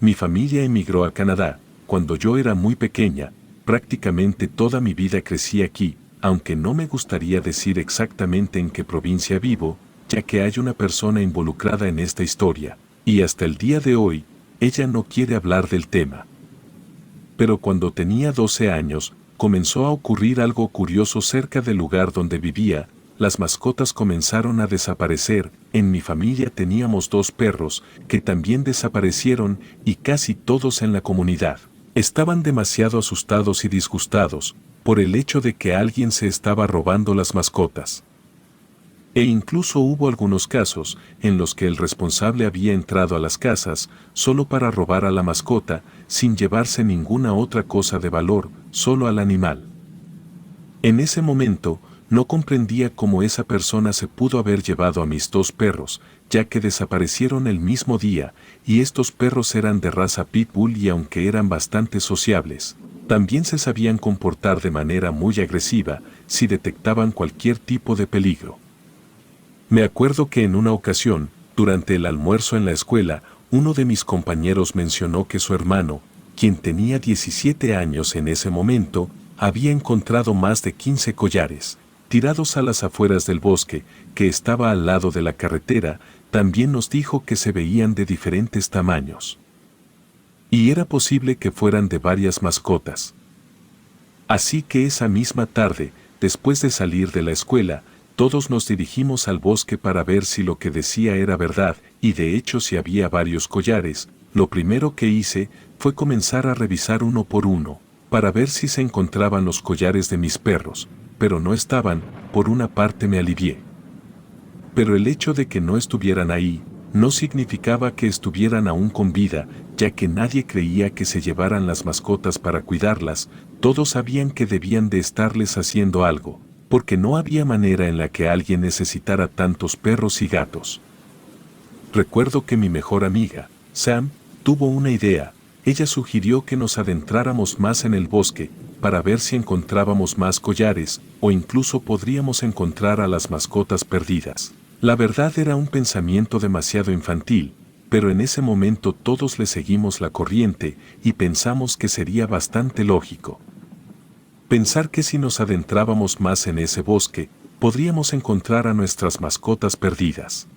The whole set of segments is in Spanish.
Mi familia emigró a Canadá cuando yo era muy pequeña. Prácticamente toda mi vida crecí aquí, aunque no me gustaría decir exactamente en qué provincia vivo, ya que hay una persona involucrada en esta historia, y hasta el día de hoy, ella no quiere hablar del tema. Pero cuando tenía 12 años, comenzó a ocurrir algo curioso cerca del lugar donde vivía. Las mascotas comenzaron a desaparecer. En mi familia teníamos 2 perros, que también desaparecieron, y casi todos en la comunidad estaban demasiado asustados y disgustados por el hecho de que alguien se estaba robando las mascotas. E incluso hubo algunos casos en los que el responsable había entrado a las casas solo para robar a la mascota, sin llevarse ninguna otra cosa de valor, solo al animal. En ese momento, no comprendía cómo esa persona se pudo haber llevado a mis 2 perros, ya que desaparecieron el mismo día, y estos perros eran de raza pitbull y aunque eran bastante sociables, también se sabían comportar de manera muy agresiva si detectaban cualquier tipo de peligro. Me acuerdo que en una ocasión, durante el almuerzo en la escuela, uno de mis compañeros mencionó que su hermano, quien tenía 17 años en ese momento, había encontrado más de 15 collares, tirados a las afueras del bosque, que estaba al lado de la carretera. También nos dijo que se veían de diferentes tamaños. Y era posible que fueran de varias mascotas. Así que esa misma tarde, después de salir de la escuela, todos nos dirigimos al bosque para ver si lo que decía era verdad, y de hecho si había varios collares. Lo primero que hice fue comenzar a revisar uno por uno, para ver si se encontraban los collares de mis perros, pero no estaban. Por una parte me alivié. Pero el hecho de que no estuvieran ahí, no significaba que estuvieran aún con vida, ya que nadie creía que se llevaran las mascotas para cuidarlas. Todos sabían que debían de estarles haciendo algo, porque no había manera en la que alguien necesitara tantos perros y gatos. Recuerdo que mi mejor amiga, Sam, tuvo una idea. Ella sugirió que nos adentráramos más en el bosque, para ver si encontrábamos más collares, o incluso podríamos encontrar a las mascotas perdidas. La verdad era un pensamiento demasiado infantil, pero en ese momento todos le seguimos la corriente y pensamos que sería bastante lógico pensar que si nos adentrábamos más en ese bosque, podríamos encontrar a nuestras mascotas perdidas.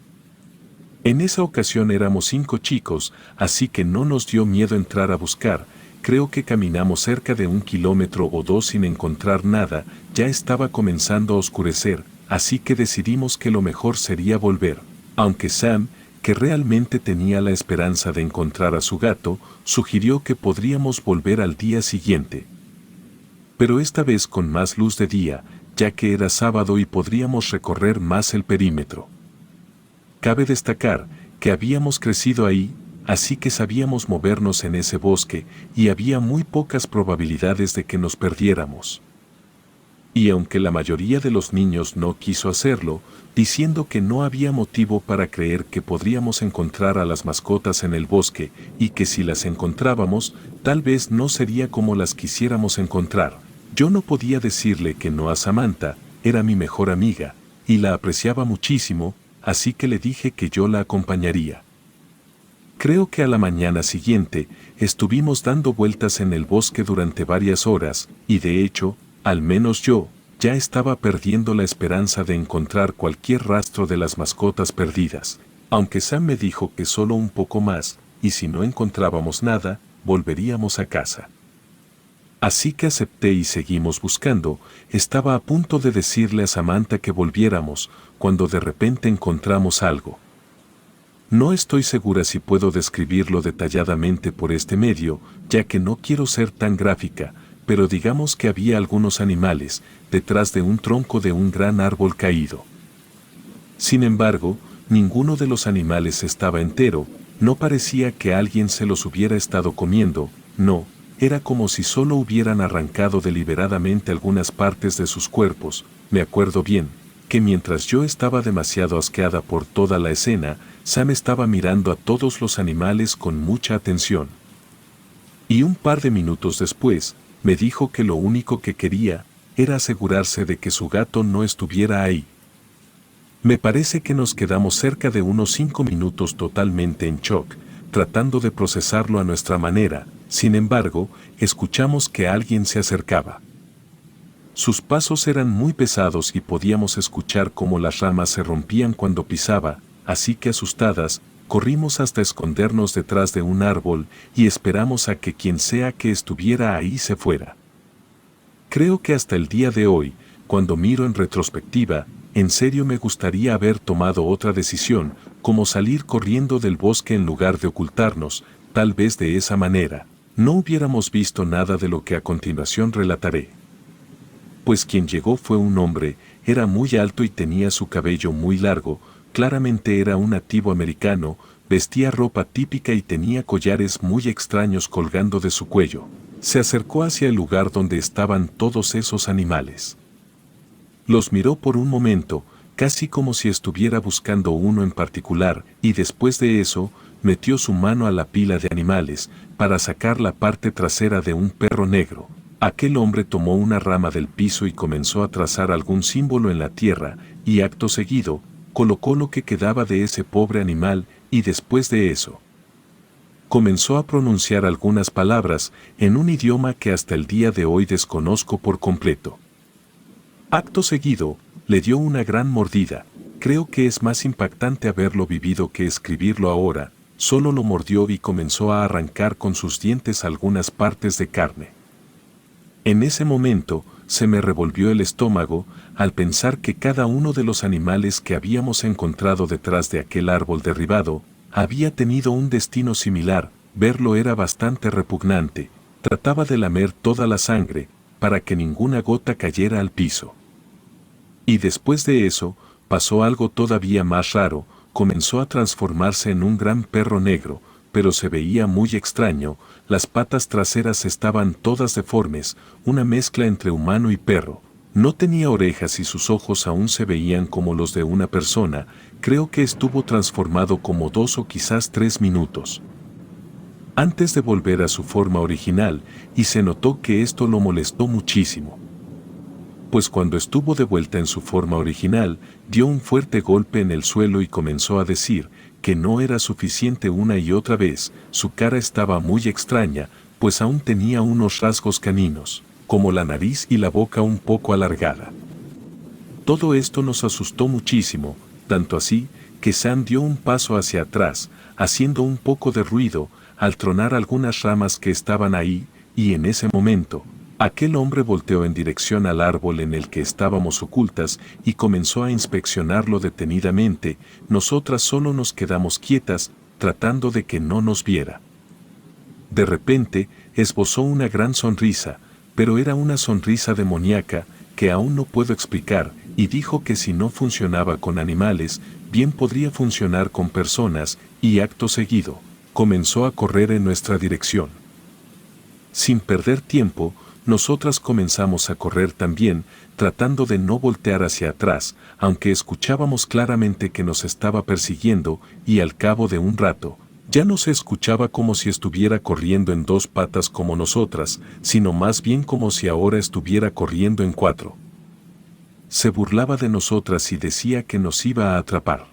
En esa ocasión éramos 5 chicos, así que no nos dio miedo entrar a buscar. Creo que caminamos cerca de 1 kilómetro o 2 sin encontrar nada. Ya estaba comenzando a oscurecer, así que decidimos que lo mejor sería volver. Aunque Sam, que realmente tenía la esperanza de encontrar a su gato, sugirió que podríamos volver al día siguiente. Pero esta vez con más luz de día, ya que era sábado y podríamos recorrer más el perímetro. Cabe destacar que habíamos crecido ahí, así que sabíamos movernos en ese bosque y había muy pocas probabilidades de que nos perdiéramos. Y aunque la mayoría de los niños no quiso hacerlo, diciendo que no había motivo para creer que podríamos encontrar a las mascotas en el bosque y que si las encontrábamos, tal vez no sería como las quisiéramos encontrar. Yo no podía decirle que no a Samantha, era mi mejor amiga, y la apreciaba muchísimo, así que le dije que yo la acompañaría. Creo que a la mañana siguiente, estuvimos dando vueltas en el bosque durante varias horas, y de hecho, al menos yo, ya estaba perdiendo la esperanza de encontrar cualquier rastro de las mascotas perdidas, aunque Sam me dijo que solo un poco más, y si no encontrábamos nada, volveríamos a casa. Así que acepté y seguimos buscando. Estaba a punto de decirle a Samantha que volviéramos, cuando de repente encontramos algo. No estoy segura si puedo describirlo detalladamente por este medio, ya que no quiero ser tan gráfica, pero digamos que había algunos animales detrás de un tronco de un gran árbol caído. Sin embargo, ninguno de los animales estaba entero. No parecía que alguien se los hubiera estado comiendo, no. Era como si solo hubieran arrancado deliberadamente algunas partes de sus cuerpos. Me acuerdo bien que mientras yo estaba demasiado asqueada por toda la escena, Sam estaba mirando a todos los animales con mucha atención. Y un par de minutos después, me dijo que lo único que quería era asegurarse de que su gato no estuviera ahí. Me parece que nos quedamos cerca de unos 5 minutos totalmente en shock, tratando de procesarlo a nuestra manera. Sin embargo, escuchamos que alguien se acercaba. Sus pasos eran muy pesados y podíamos escuchar cómo las ramas se rompían cuando pisaba, así que asustadas, corrimos hasta escondernos detrás de un árbol y esperamos a que quien sea que estuviera ahí se fuera. Creo que hasta el día de hoy, cuando miro en retrospectiva, en serio me gustaría haber tomado otra decisión, como salir corriendo del bosque en lugar de ocultarnos. Tal vez de esa manera, no hubiéramos visto nada de lo que a continuación relataré. Pues quien llegó fue un hombre, era muy alto y tenía su cabello muy largo, claramente era un nativo americano, vestía ropa típica y tenía collares muy extraños colgando de su cuello. Se acercó hacia el lugar donde estaban todos esos animales. Los miró por un momento, casi como si estuviera buscando uno en particular, y después de eso, metió su mano a la pila de animales, para sacar la parte trasera de un perro negro. Aquel hombre tomó una rama del piso y comenzó a trazar algún símbolo en la tierra, y acto seguido, colocó lo que quedaba de ese pobre animal, y después de eso, comenzó a pronunciar algunas palabras, en un idioma que hasta el día de hoy desconozco por completo. Acto seguido, le dio una gran mordida. Creo que es más impactante haberlo vivido que escribirlo ahora. Solo lo mordió y comenzó a arrancar con sus dientes algunas partes de carne. En ese momento, se me revolvió el estómago, al pensar que cada uno de los animales que habíamos encontrado detrás de aquel árbol derribado, había tenido un destino similar. Verlo era bastante repugnante. Trataba de lamer toda la sangre, para que ninguna gota cayera al piso. Y después de eso, pasó algo todavía más raro, comenzó a transformarse en un gran perro negro, pero se veía muy extraño, las patas traseras estaban todas deformes, una mezcla entre humano y perro. No tenía orejas y sus ojos aún se veían como los de una persona. Creo que estuvo transformado como 2 o quizás 3 minutos antes de volver a su forma original, y se notó que esto lo molestó muchísimo. Pues cuando estuvo de vuelta en su forma original, dio un fuerte golpe en el suelo y comenzó a decir que no era suficiente una y otra vez. Su cara estaba muy extraña, pues aún tenía unos rasgos caninos, como la nariz y la boca un poco alargada. Todo esto nos asustó muchísimo, tanto así que Sam dio un paso hacia atrás, haciendo un poco de ruido, al tronar algunas ramas que estaban ahí, y en ese momento, aquel hombre volteó en dirección al árbol en el que estábamos ocultas y comenzó a inspeccionarlo detenidamente. Nosotras solo nos quedamos quietas, tratando de que no nos viera. De repente, esbozó una gran sonrisa, pero era una sonrisa demoníaca, que aún no puedo explicar, y dijo que si no funcionaba con animales, bien podría funcionar con personas, y acto seguido, comenzó a correr en nuestra dirección. Sin perder tiempo, nosotras comenzamos a correr también, tratando de no voltear hacia atrás, aunque escuchábamos claramente que nos estaba persiguiendo, y al cabo de un rato, ya no se escuchaba como si estuviera corriendo en 2 patas como nosotras, sino más bien como si ahora estuviera corriendo en 4. Se burlaba de nosotras y decía que nos iba a atrapar.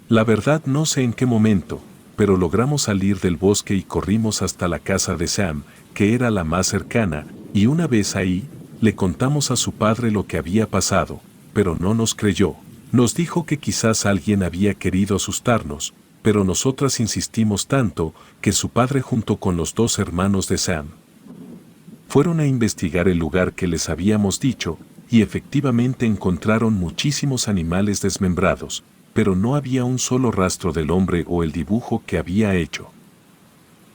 La verdad no sé en qué momento, pero logramos salir del bosque y corrimos hasta la casa de Sam, que era la más cercana, y una vez ahí, le contamos a su padre lo que había pasado, pero no nos creyó. Nos dijo que quizás alguien había querido asustarnos, pero nosotras insistimos tanto, que su padre junto con los 2 hermanos de Sam fueron a investigar el lugar que les habíamos dicho, y efectivamente encontraron muchísimos animales desmembrados, pero no había un solo rastro del hombre o el dibujo que había hecho.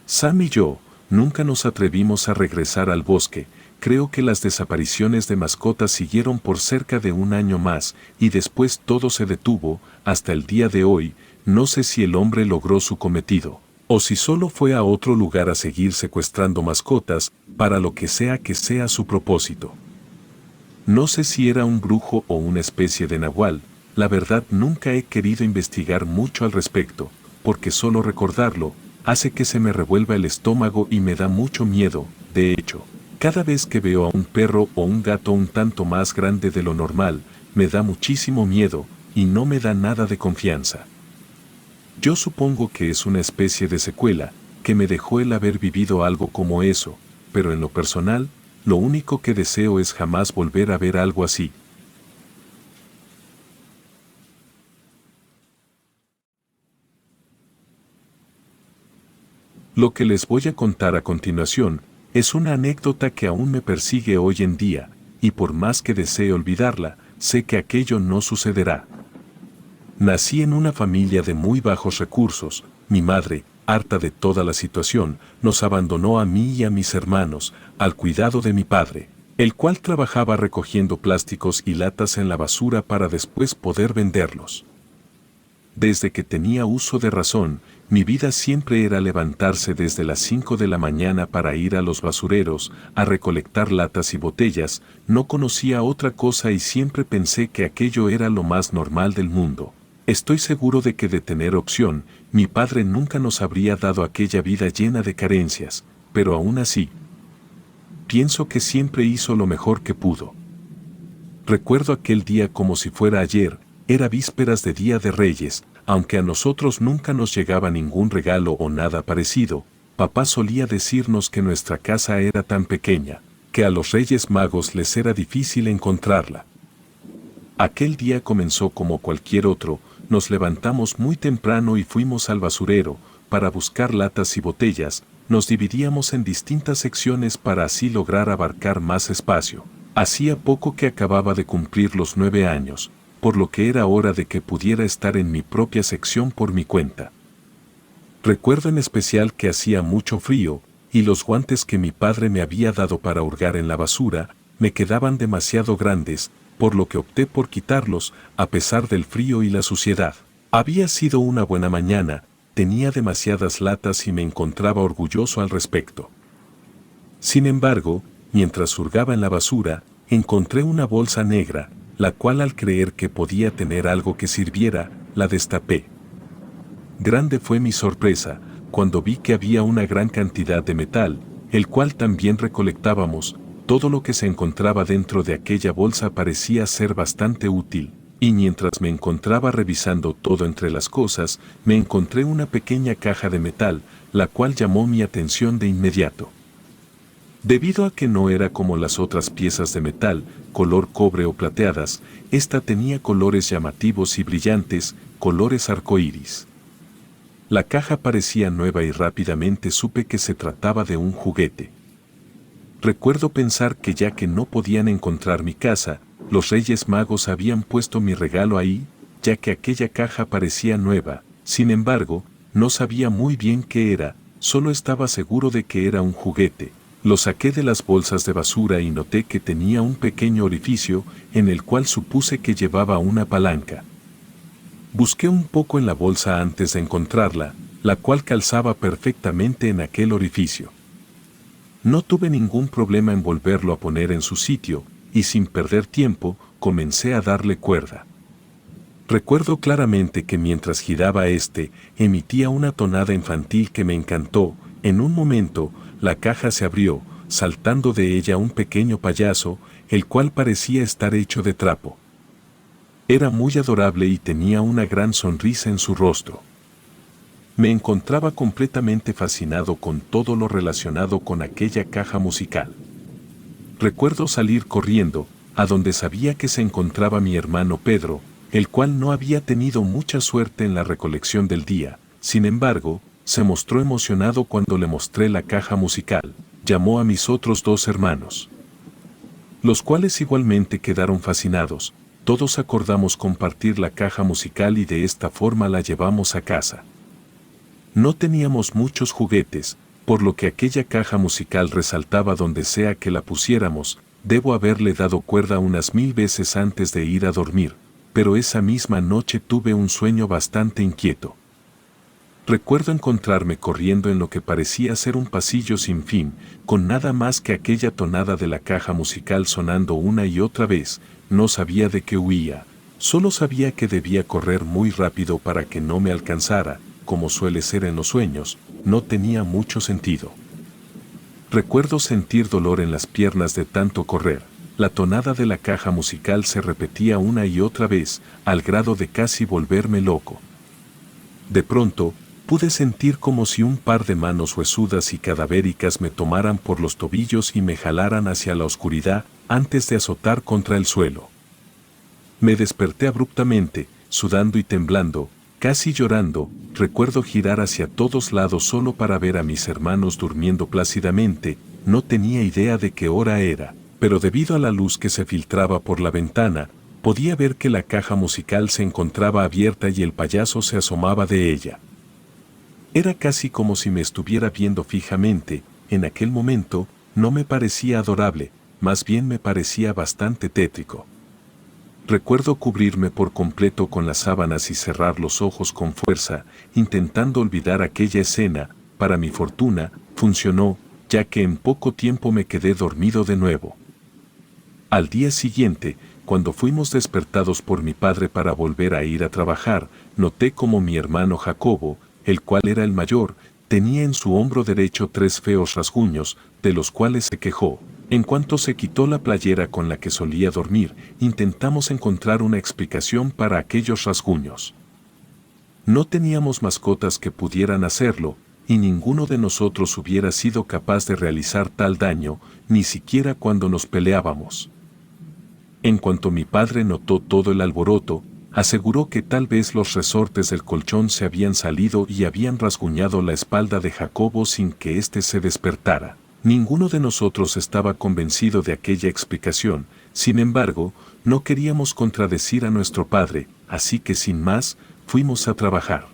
Sam y yo nunca nos atrevimos a regresar al bosque. Creo que las desapariciones de mascotas siguieron por cerca de 1 año más, y después todo se detuvo. Hasta el día de hoy, no sé si el hombre logró su cometido, o si solo fue a otro lugar a seguir secuestrando mascotas, para lo que sea su propósito. No sé si era un brujo o una especie de nahual. La verdad nunca he querido investigar mucho al respecto, porque solo recordarlo hace que se me revuelva el estómago y me da mucho miedo. De hecho, cada vez que veo a un perro o un gato un tanto más grande de lo normal, me da muchísimo miedo, y no me da nada de confianza. Yo supongo que es una especie de secuela, que me dejó el haber vivido algo como eso, pero en lo personal, lo único que deseo es jamás volver a ver algo así. Lo que les voy a contar a continuación es una anécdota que aún me persigue hoy en día, y por más que desee olvidarla, sé que aquello no sucederá. Nací en una familia de muy bajos recursos. Mi madre, harta de toda la situación, nos abandonó a mí y a mis hermanos, al cuidado de mi padre, el cual trabajaba recogiendo plásticos y latas en la basura para después poder venderlos. Desde que tenía uso de razón, mi vida siempre era levantarse desde las 5 de la mañana para ir a los basureros, a recolectar latas y botellas. No conocía otra cosa y siempre pensé que aquello era lo más normal del mundo. Estoy seguro de que de tener opción, mi padre nunca nos habría dado aquella vida llena de carencias, pero aún así, pienso que siempre hizo lo mejor que pudo. Recuerdo aquel día como si fuera ayer. Era vísperas de Día de Reyes, aunque a nosotros nunca nos llegaba ningún regalo o nada parecido. Papá solía decirnos que nuestra casa era tan pequeña, que a los Reyes Magos les era difícil encontrarla. Aquel día comenzó como cualquier otro. Nos levantamos muy temprano y fuimos al basurero, para buscar latas y botellas. Nos dividíamos en distintas secciones para así lograr abarcar más espacio. Hacía poco que acababa de cumplir los 9 años, por lo que era hora de que pudiera estar en mi propia sección por mi cuenta. Recuerdo en especial que hacía mucho frío, y los guantes que mi padre me había dado para hurgar en la basura, me quedaban demasiado grandes, por lo que opté por quitarlos, a pesar del frío y la suciedad. Había sido una buena mañana, tenía demasiadas latas y me encontraba orgulloso al respecto. Sin embargo, mientras hurgaba en la basura, encontré una bolsa negra, la cual al creer que podía tener algo que sirviera, la destapé. Grande fue mi sorpresa, cuando vi que había una gran cantidad de metal, el cual también recolectábamos. Todo lo que se encontraba dentro de aquella bolsa parecía ser bastante útil, y mientras me encontraba revisando todo entre las cosas, me encontré una pequeña caja de metal, la cual llamó mi atención de inmediato. Debido a que no era como las otras piezas de metal, color cobre o plateadas, esta tenía colores llamativos y brillantes, colores arcoíris. La caja parecía nueva y rápidamente supe que se trataba de un juguete. Recuerdo pensar que ya que no podían encontrar mi casa, los Reyes Magos habían puesto mi regalo ahí, ya que aquella caja parecía nueva. Sin embargo, no sabía muy bien qué era, solo estaba seguro de que era un juguete. Lo saqué de las bolsas de basura y noté que tenía un pequeño orificio, en el cual supuse que llevaba una palanca. Busqué un poco en la bolsa antes de encontrarla, la cual calzaba perfectamente en aquel orificio. No tuve ningún problema en volverlo a poner en su sitio, y sin perder tiempo, comencé a darle cuerda. Recuerdo claramente que mientras giraba emitía una tonada infantil que me encantó. En un momento, la caja se abrió, saltando de ella un pequeño payaso, el cual parecía estar hecho de trapo. Era muy adorable y tenía una gran sonrisa en su rostro. Me encontraba completamente fascinado con todo lo relacionado con aquella caja musical. Recuerdo salir corriendo, a donde sabía que se encontraba mi hermano Pedro, el cual no había tenido mucha suerte en la recolección del día. Sin embargo, se mostró emocionado cuando le mostré la caja musical. Llamó a mis otros 2 hermanos, los cuales igualmente quedaron fascinados. Todos acordamos compartir la caja musical y de esta forma la llevamos a casa. No teníamos muchos juguetes, por lo que aquella caja musical resaltaba donde sea que la pusiéramos. Debo haberle dado cuerda unas 1000 veces antes de ir a dormir, pero esa misma noche tuve un sueño bastante inquieto. Recuerdo encontrarme corriendo en lo que parecía ser un pasillo sin fin, con nada más que aquella tonada de la caja musical sonando una y otra vez. No sabía de qué huía, solo sabía que debía correr muy rápido para que no me alcanzara, como suele ser en los sueños. No tenía mucho sentido. Recuerdo sentir dolor en las piernas de tanto correr. La tonada de la caja musical se repetía una y otra vez, al grado de casi volverme loco. De pronto, pude sentir como si un par de manos huesudas y cadavéricas me tomaran por los tobillos y me jalaran hacia la oscuridad antes de azotar contra el suelo. Me desperté abruptamente, sudando y temblando, casi llorando. Recuerdo girar hacia todos lados solo para ver a mis hermanos durmiendo plácidamente. No tenía idea de qué hora era, pero debido a la luz que se filtraba por la ventana, podía ver que la caja musical se encontraba abierta y el payaso se asomaba de ella. Era casi como si me estuviera viendo fijamente. En aquel momento, no me parecía adorable, más bien me parecía bastante tétrico. Recuerdo cubrirme por completo con las sábanas y cerrar los ojos con fuerza, intentando olvidar aquella escena. Para mi fortuna, funcionó, ya que en poco tiempo me quedé dormido de nuevo. Al día siguiente, cuando fuimos despertados por mi padre para volver a ir a trabajar, noté como mi hermano Jacobo, el cual era el mayor, tenía en su hombro derecho 3 feos rasguños, de los cuales se quejó. En cuanto se quitó la playera con la que solía dormir, intentamos encontrar una explicación para aquellos rasguños. No teníamos mascotas que pudieran hacerlo, y ninguno de nosotros hubiera sido capaz de realizar tal daño, ni siquiera cuando nos peleábamos. En cuanto mi padre notó todo el alboroto, aseguró que tal vez los resortes del colchón se habían salido y habían rasguñado la espalda de Jacobo sin que éste se despertara. Ninguno de nosotros estaba convencido de aquella explicación, sin embargo, no queríamos contradecir a nuestro padre, así que sin más, fuimos a trabajar.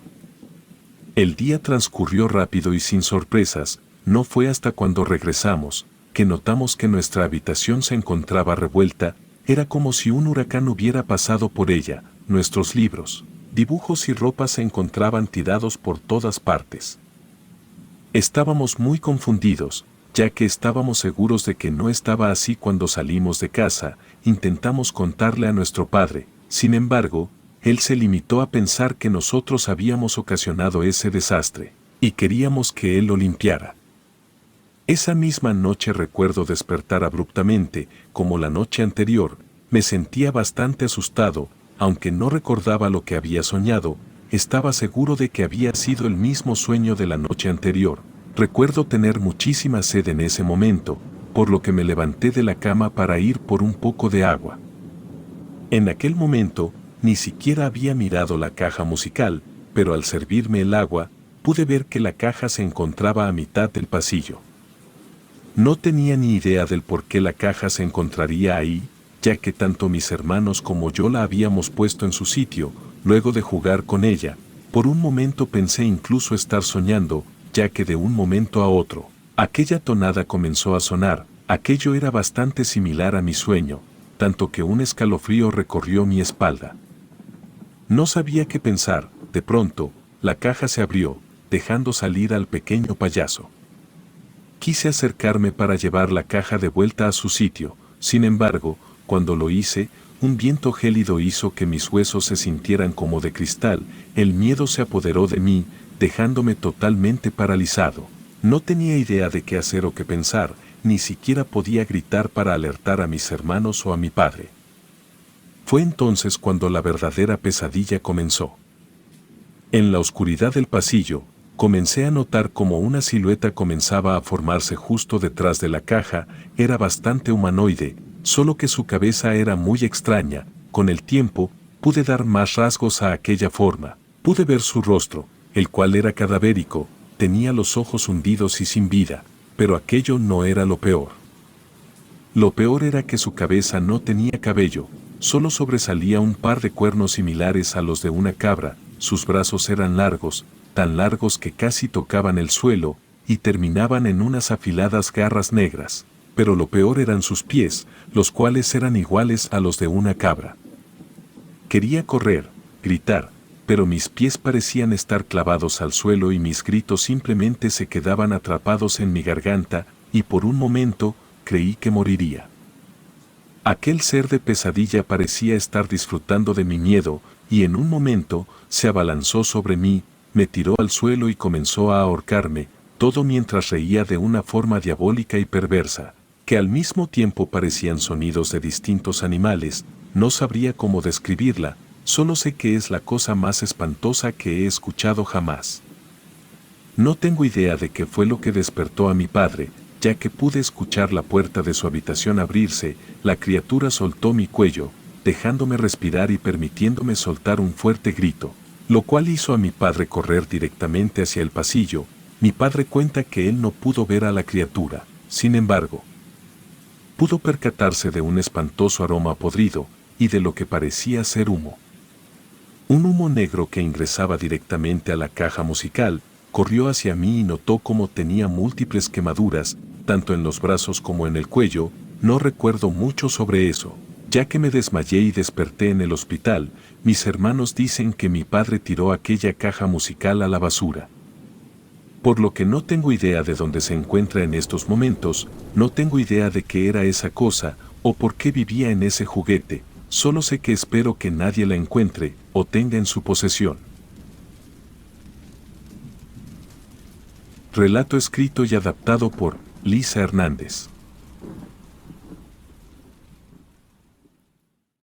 El día transcurrió rápido y sin sorpresas. No fue hasta cuando regresamos, que notamos que nuestra habitación se encontraba revuelta. Era como si un huracán hubiera pasado por ella. Nuestros libros, dibujos y ropa se encontraban tirados por todas partes. Estábamos muy confundidos, ya que estábamos seguros de que no estaba así cuando salimos de casa. Intentamos contarle a nuestro padre, sin embargo, él se limitó a pensar que nosotros habíamos ocasionado ese desastre, y queríamos que él lo limpiara. Esa misma noche recuerdo despertar abruptamente, como la noche anterior. Me sentía bastante asustado, aunque no recordaba lo que había soñado. Estaba seguro de que había sido el mismo sueño de la noche anterior. Recuerdo tener muchísima sed en ese momento, por lo que me levanté de la cama para ir por un poco de agua. En aquel momento, ni siquiera había mirado la caja musical, pero al servirme el agua, pude ver que la caja se encontraba a mitad del pasillo. No tenía ni idea del por qué la caja se encontraría ahí, ya que tanto mis hermanos como yo la habíamos puesto en su sitio. Luego de jugar con ella, por un momento pensé incluso estar soñando, ya que de un momento a otro, aquella tonada comenzó a sonar. Aquello era bastante similar a mi sueño, tanto que un escalofrío recorrió mi espalda. No sabía qué pensar. De pronto, la caja se abrió, dejando salir al pequeño payaso. Quise acercarme para llevar la caja de vuelta a su sitio. Sin embargo, cuando lo hice, un viento gélido hizo que mis huesos se sintieran como de cristal. El miedo se apoderó de mí, dejándome totalmente paralizado. No tenía idea de qué hacer o qué pensar, ni siquiera podía gritar para alertar a mis hermanos o a mi padre. Fue entonces cuando la verdadera pesadilla comenzó. En la oscuridad del pasillo, comencé a notar como una silueta comenzaba a formarse justo detrás de la caja. Era bastante humanoide, solo que su cabeza era muy extraña. Con el tiempo, pude dar más rasgos a aquella forma. Pude ver su rostro, el cual era cadavérico, tenía los ojos hundidos y sin vida, pero aquello no era lo peor. Lo peor era que su cabeza no tenía cabello, solo sobresalía un par de cuernos similares a los de una cabra. Sus brazos eran largos, tan largos que casi tocaban el suelo, y terminaban en unas afiladas garras negras. Pero lo peor eran sus pies, los cuales eran iguales a los de una cabra. Quería correr, gritar, pero mis pies parecían estar clavados al suelo y mis gritos simplemente se quedaban atrapados en mi garganta, y por un momento, creí que moriría. Aquel ser de pesadilla parecía estar disfrutando de mi miedo, y en un momento, se abalanzó sobre mí, me tiró al suelo y comenzó a ahorcarme, todo mientras reía de una forma diabólica y perversa, que al mismo tiempo parecían sonidos de distintos animales. No sabría cómo describirla, Solo sé que es la cosa más espantosa que he escuchado jamás. No tengo idea de qué fue lo que despertó a mi padre, ya que pude escuchar la puerta de su habitación abrirse, la criatura soltó mi cuello, dejándome respirar y permitiéndome soltar un fuerte grito, lo cual hizo a mi padre correr directamente hacia el pasillo. Mi padre cuenta que él no pudo ver a la criatura, sin embargo, pudo percatarse de un espantoso aroma podrido y de lo que parecía ser humo. Un humo negro que ingresaba directamente a la caja musical, corrió hacia mí y notó cómo tenía múltiples quemaduras, tanto en los brazos como en el cuello. No recuerdo mucho sobre eso, ya que me desmayé y desperté en el hospital. Mis hermanos dicen que mi padre tiró aquella caja musical a la basura. Por lo que no tengo idea de dónde se encuentra en estos momentos, no tengo idea de qué era esa cosa, o por qué vivía en ese juguete, solo sé que espero que nadie la encuentre, o tenga en su posesión. Relato escrito y adaptado por Lisa Hernández.